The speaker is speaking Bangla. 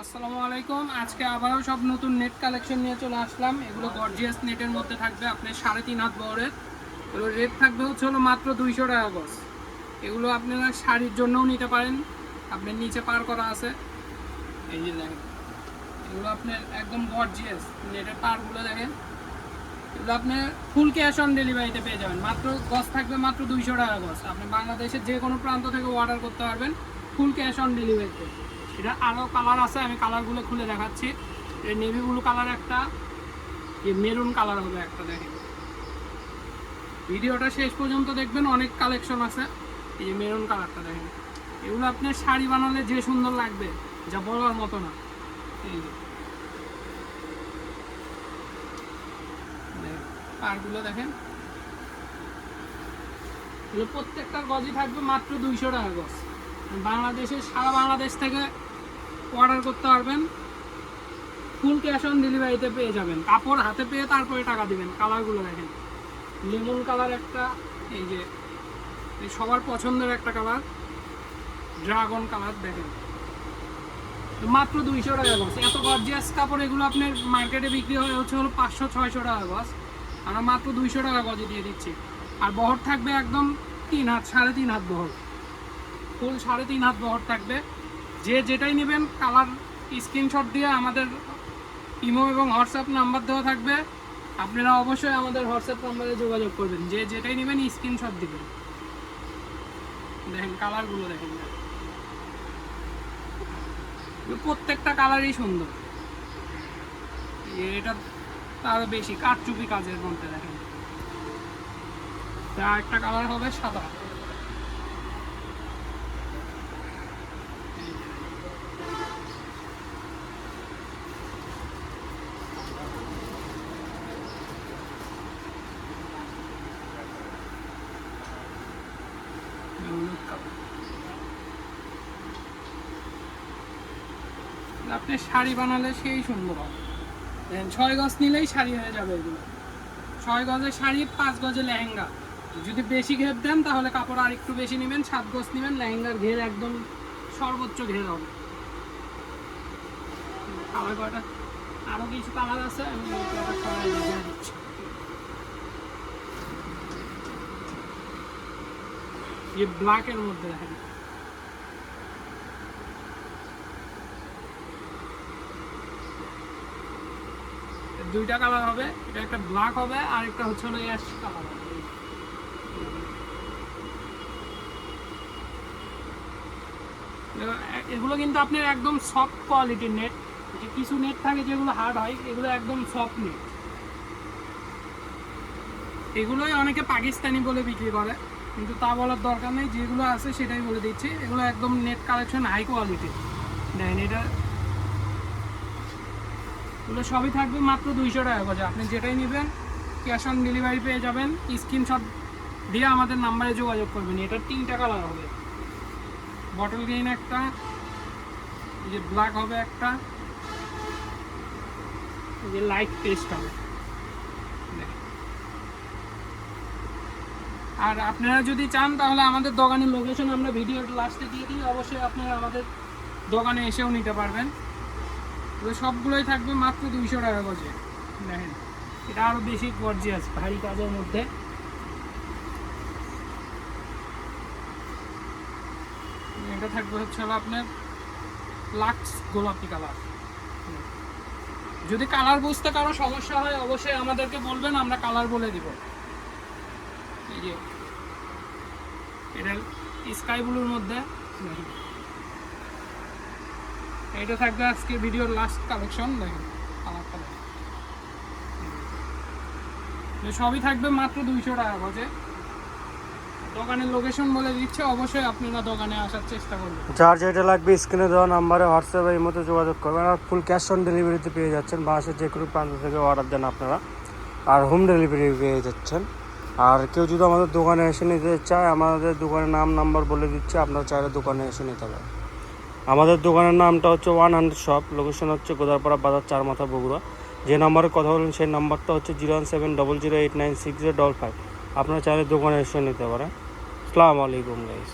আসসালামু আলাইকুম। আজকে আবারও সব নতুন নেট কালেকশন নিয়ে চলে আসলাম। এগুলো গর্জিয়াস নেটের মধ্যে থাকবে আপনার 3.5 হাত বহরের। এগুলো রেট থাকবে হলো মাত্র 200 টাকা গজ। এগুলো আপনারা শাড়ির জন্যও নিতে পারেন, আপনার নিচে পার করা আছে। এই যে দেখেন, এগুলো আপনার একদম গর্জিয়াস নেটের পারগুলো দেখেন। এগুলো আপনার ফুল ক্যাশ অন ডেলিভারিতে পেয়ে যাবেন। মাত্র গজ থাকবে মাত্র 200 টাকা গজ। আপনি বাংলাদেশের যে কোনো প্রান্ত থেকে অর্ডার করতে পারবেন ফুল ক্যাশ অন ডেলিভারিতে। এটা আরও কালার আছে, আমি কালারগুলো খুলে দেখাচ্ছি। এই নেভি ব্লু কালার একটা, এই মেরুন কালার হবে একটা। দেখেন, ভিডিওটা শেষ পর্যন্ত দেখবেন, অনেক কালেকশন আছে। এই যে মেরুন কালারটা দেখেন, এগুলো আপনার শাড়ি বানালে যে সুন্দর লাগবে, যা বলার মতো না। এই যে পারগুলো দেখেন, এগুলো প্রত্যেকটার গজই থাকবে মাত্র 200 টাকা গজ। বাংলাদেশের সারা বাংলাদেশ থেকে অর্ডার করতে পারবেন, ফুল ক্যাশ অন ডেলিভারিতে পেয়ে যাবেন। কাপড় হাতে পেয়ে তারপরে টাকা দিবেন। কালারগুলো দেখেন, লেমন কালার একটা, এই যে সবার পছন্দের একটা কালার ড্রাগন কালার দেখেন, মাত্র 200 টাকা গজ। এত গর্জিয়াস কাপড় এগুলো আপনার মার্কেটে বিক্রি হয় হলো 500-600 টাকা গজ। আমরা মাত্র 200 টাকা গজে দিয়ে দিচ্ছি। আর বহর থাকবে একদম 3 হাত, 3.5 হাত বহর, ফুল 3.5 হাত বহর থাকবে। যে যেটাই নেবেন কালার স্ক্রিনশট দিয়ে আমাদের ইমো এবং হোয়াটসঅ্যাপ নাম্বার দেওয়া থাকবে, আপনারা অবশ্যই আমাদের হোয়াটসঅ্যাপ নাম্বারে যোগাযোগ করবেন। যে যেটাই নেবেন স্ক্রিনশট দিবেন। দেখেন কালারগুলো দেখেন, প্রত্যেকটা কালারই সুন্দর। এটা আরো বেশি কারচুপি কাজের মধ্যে দেখেন। আর একটা কালার হবে সাদা। আপনি শাড়ি বানালে সেই সুন্দর হবে। 6 গজ নিলেই শাড়ি হয়ে যাবে। এগুলো 6 গজের শাড়ি, 5 গজের লেহেঙ্গা। যদি বেশি ঘের দেন তাহলে কাপড় আর একটু বেশি নেবেন, 7 গজ নেবেন। লেহেঙ্গার ঘের একদম সর্বোচ্চ ঘের হবে। কালার কয়টা আরও কিছু কালার আছে, আমি দেখিয়ে দিচ্ছি। এই ব্ল্যাকের মধ্যে দেখেন, দুইটা কালার হবে। এটা একটা ব্ল্যাক হবে আর একটা হচ্ছে হলো অ্যাশ কালার হবে। এগুলো কিন্তু আপনার একদম সফট কোয়ালিটির নেট। যে কিছু নেট থাকে যেগুলো হার্ড হয়, এগুলো একদম সফট নেট। এগুলোই অনেকে পাকিস্তানি বলে বিক্রি করে, কিন্তু তা বলার দরকার নেই। যেগুলো আছে সেটাই বলে দিচ্ছি। এগুলো একদম নেট কালেকশন হাই কোয়ালিটি। দেখেন, এগুলো সবই থাকবে মাত্র 200 টাকা গজে। আপনি যেটাই নেবেন ক্যাশ অন ডেলিভারি পেয়ে যাবেন। স্ক্রিনশট দিয়ে আমাদের নাম্বারে যোগাযোগ করবেন। এটার 3টা কালার হবে, বটল গ্রিন একটা, এই যে ব্ল্যাক হবে একটা, এই যে লাইট পেস্ট হবে। আর আপনারা যদি চান তাহলে আমাদের দোকানের লোকেশন আমরা ভিডিওর লাস্টে দিয়ে দিই, অবশ্যই আপনারা আমাদের দোকানে এসেও নিতে পারবেন। তো সবগুলোই থাকবে মাত্র 200 টাকা গজে। দেখেন, এটা আরও বেশি গর্জিয়াস ভারী কাজের মধ্যে। এটা থাকবে হচ্ছে আপনার লাক্স গোলাপি কালার। যদি কালার বুঝতে কারো সমস্যা হয় অবশ্যই আমাদেরকে বলবেন, আমরা কালার বলে দিব। এই যে এটা স্কাই ব্লুর মধ্যে, এটা থাকবে আজকে ভিডিওর লাস্ট কালেকশন। দেখেন কালারটা, সবই থাকবে মাত্র 200 টাকা গজে। দোকানের লোকেশন বলে দিচ্ছে, অবশ্যই আপনারা দোকানে আসার চেষ্টা করবেন। যার যেটা লাগবে স্ক্রিনে দেওয়া নাম্বারে হোয়াটসঅ্যাপে এই মতো যোগাযোগ করবেন। আর ফুল ক্যাশ অন ডেলিভারিতে পেয়ে যাচ্ছেন। বাংলাদেশের যে কোনো প্রান্ত থেকে অর্ডার দেন আপনারা, আর হোম ডেলিভারি পেয়ে যাচ্ছেন। আর কেউ যদি আমাদের দোকানে এসে নিতে চায়, আমাদের দোকানের নাম্বার বলে দিচ্ছে, আপনারা চাইলে দোকানে এসে নিতে পারেন। আমাদের দোকানের নামটা হচ্ছে 100 শপ, লোকেশন হচ্ছে গোদারপাড়া বাজার, 4 মাথা, বগুড়া। যে নাম্বারে কথা বলেন সেই নাম্বারটা হচ্ছে 01700896055। আপনারা চাইলে দোকানে এসে নিতে পারেন। আসসালামু আলাইকুম গাইস।